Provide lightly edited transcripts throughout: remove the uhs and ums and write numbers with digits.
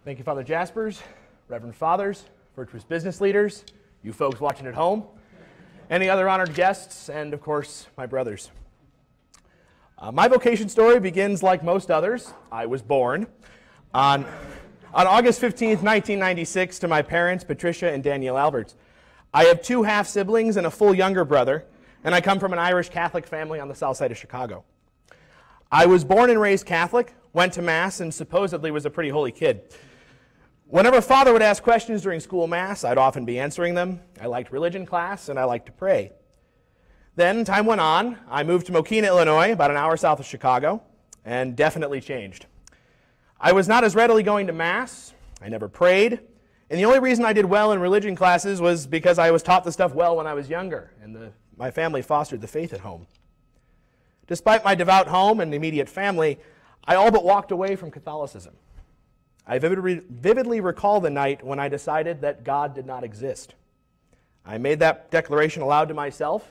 Thank you, Father Jaspers, Reverend Fathers, virtuous business leaders, you folks watching at home, any other honored guests, and of course, my brothers. My vocation story begins like most others. I was born on August 15th, 1996, to my parents, Patricia and Danielle Alberts. I have two half-siblings and a full younger brother, and I come from an Irish Catholic family on the south side of Chicago. I was born and raised Catholic, went to Mass, and supposedly was a pretty holy kid. Whenever Father would ask questions during school Mass, I'd often be answering them. I liked religion class, and I liked to pray. Then time went on. I moved to Vocation, Illinois, about an hour south of Chicago, and definitely changed. I was not as readily going to Mass. I never prayed. And the only reason I did well in religion classes was because I was taught the stuff well when I was younger, and my family fostered the faith at home. Despite my devout home and immediate family, I all but walked away from Catholicism. I vividly recall the night when I decided that God did not exist. I made that declaration aloud to myself,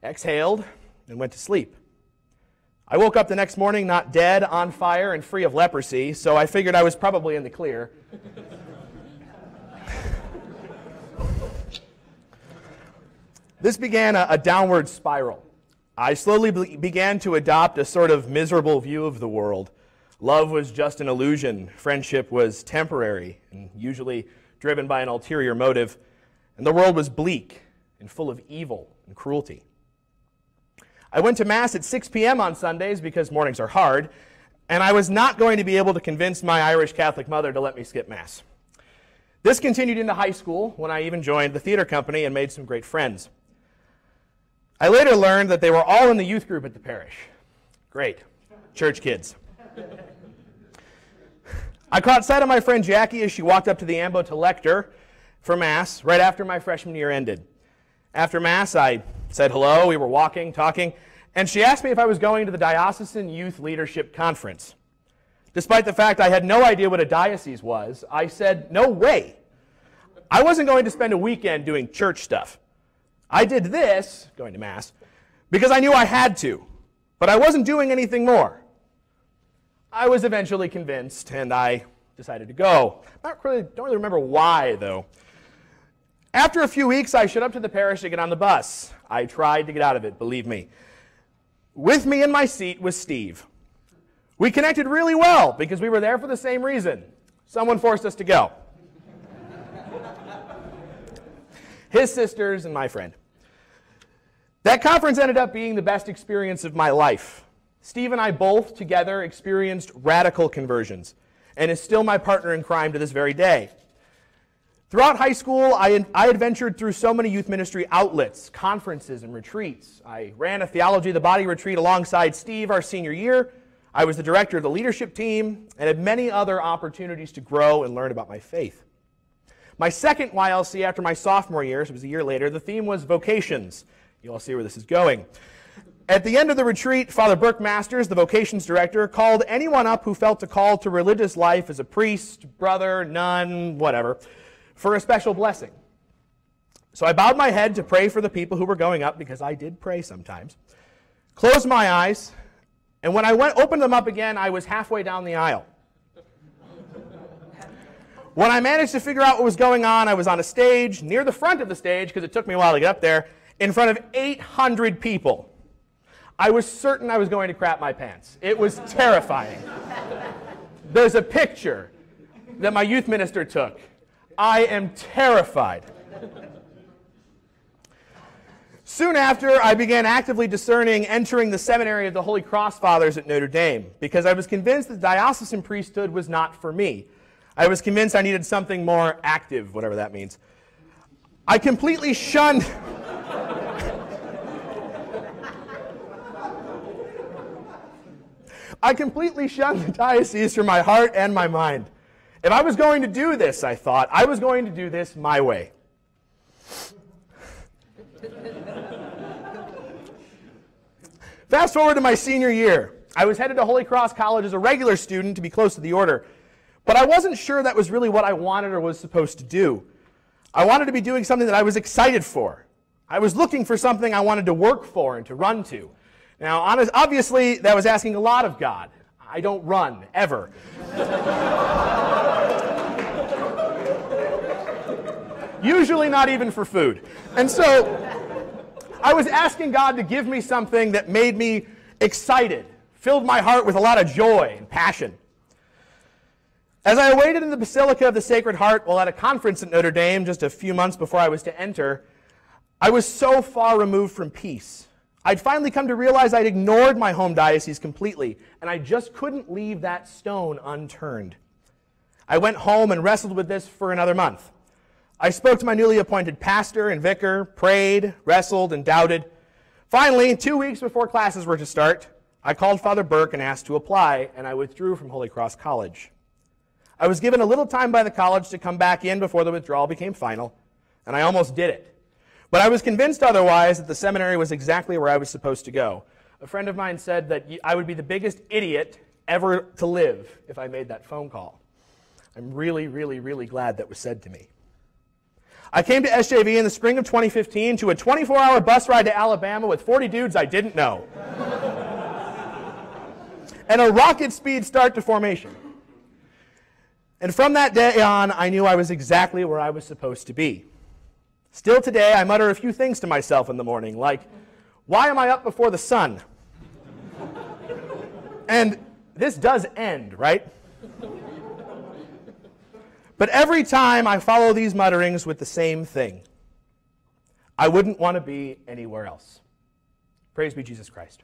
exhaled, and went to sleep. I woke up the next morning not dead, on fire, and free of leprosy, so I figured I was probably in the clear. This began a downward spiral. I slowly began to adopt a sort of miserable view of the world. Love was just an illusion. Friendship was temporary and usually driven by an ulterior motive. And the world was bleak and full of evil and cruelty. I went to Mass at 6 p.m. on Sundays because mornings are hard, and I was not going to be able to convince my Irish Catholic mother to let me skip Mass. This continued into high school when I even joined the theater company and made some great friends. I later learned that they were all in the youth group at the parish. Great. Church kids. I caught sight of my friend Jackie as she walked up to the ambo to lector for Mass right after my freshman year ended. After Mass, I said hello, we were walking, talking, and she asked me if I was going to the Diocesan Youth Leadership Conference. Despite the fact I had no idea what a diocese was, I said, no way. I wasn't going to spend a weekend doing church stuff. I did this, going to Mass, because I knew I had to, but I wasn't doing anything more. I was eventually convinced, and I decided to go. Don't really remember why, though. After a few weeks, I showed up to the parish to get on the bus. I tried to get out of it, believe me. With me in my seat was Steve. We connected really well because we were there for the same reason. Someone forced us to go. His sisters and my friend. That conference ended up being the best experience of my life. Steve and I both together experienced radical conversions and is still my partner in crime to this very day. Throughout high school, I adventured through so many youth ministry outlets, conferences, and retreats. I ran a Theology of the Body retreat alongside Steve our senior year. I was the director of the leadership team and had many other opportunities to grow and learn about my faith. My second YLC after my sophomore year, so it was a year later, the theme was Vocations. You all see where this is going. At the end of the retreat, Father Burke Masters, the vocations director, called anyone up who felt a call to religious life as a priest, brother, nun, whatever, for a special blessing. So I bowed my head to pray for the people who were going up, because I did pray sometimes, closed my eyes, and when I opened them up again, I was halfway down the aisle. When I managed to figure out what was going on, I was on a stage, near the front of the stage, because it took me a while to get up there, in front of 800 people. I was certain I was going to crap my pants. It was terrifying. There's a picture that my youth minister took. I am terrified. Soon after, I began actively discerning entering the seminary of the Holy Cross Fathers at Notre Dame, because I was convinced that the diocesan priesthood was not for me. I was convinced I needed something more active, whatever that means. I completely shunned... I completely shunned the diocese from my heart and my mind. If I was going to do this, I thought, I was going to do this my way. Fast forward to my senior year. I was headed to Holy Cross College as a regular student to be close to the order, but I wasn't sure that was really what I wanted or was supposed to do. I wanted to be doing something that I was excited for. I was looking for something I wanted to work for and to run to. Now, obviously, that was asking a lot of God. I don't run, ever. usually not even for food. And so I was asking God to give me something that made me excited, filled my heart with a lot of joy and passion. As I awaited in the Basilica of the Sacred Heart while at a conference at Notre Dame just a few months before I was to enter, I was so far removed from peace. I'd finally come to realize I'd ignored my home diocese completely, and I just couldn't leave that stone unturned. I went home and wrestled with this for another month. I spoke to my newly appointed pastor and vicar, prayed, wrestled, and doubted. Finally, 2 weeks before classes were to start, I called Father Burke and asked to apply, and I withdrew from Holy Cross College. I was given a little time by the college to come back in before the withdrawal became final, and I almost did it. But I was convinced otherwise that the seminary was exactly where I was supposed to go. A friend of mine said that I would be the biggest idiot ever to live if I made that phone call. I'm really, really, really glad that was said to me. I came to SJV in the spring of 2015 to a 24-hour bus ride to Alabama with 40 dudes I didn't know. And a rocket speed start to formation. And from that day on, I knew I was exactly where I was supposed to be. Still today, I mutter a few things to myself in the morning, like, why am I up before the sun? And this does end, right? But every time I follow these mutterings with the same thing. I wouldn't want to be anywhere else. Praise be Jesus Christ.